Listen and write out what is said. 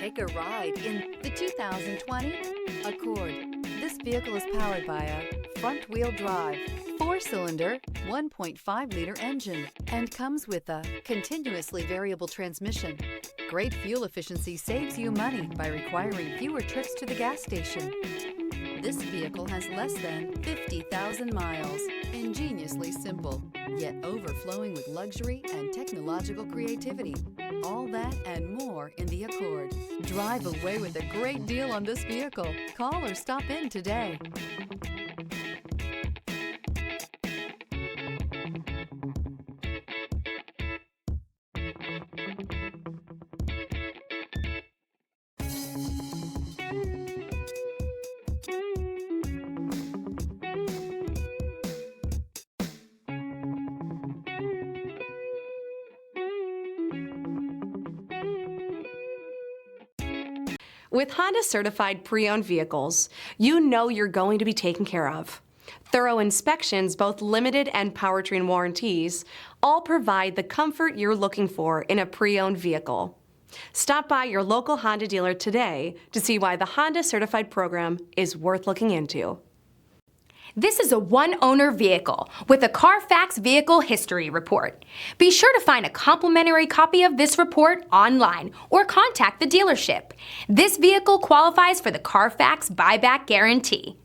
Take a ride in the 2020 Accord. This vehicle is powered by a front-wheel drive, 4-cylinder, 1.5-liter engine, and comes with a continuously variable transmission. Great fuel efficiency saves you money by requiring fewer trips to the gas station. This vehicle has less than 50,000 miles. Ingeniously simple, yet overflowing with luxury and technological creativity. All that and more in the Accord. Drive away with a great deal on this vehicle. Call or stop in today. With Honda certified pre-owned vehicles, you know you're going to be taken care of. Thorough inspections, both limited and powertrain warranties, all provide the comfort you're looking for in a pre-owned vehicle. Stop by your local Honda dealer today to see why the Honda certified program is worth looking into. This is a one-owner vehicle with a CARFAX Vehicle History Report. Be sure to find a complimentary copy of this report online or contact the dealership. This vehicle qualifies for the CARFAX Buyback Guarantee.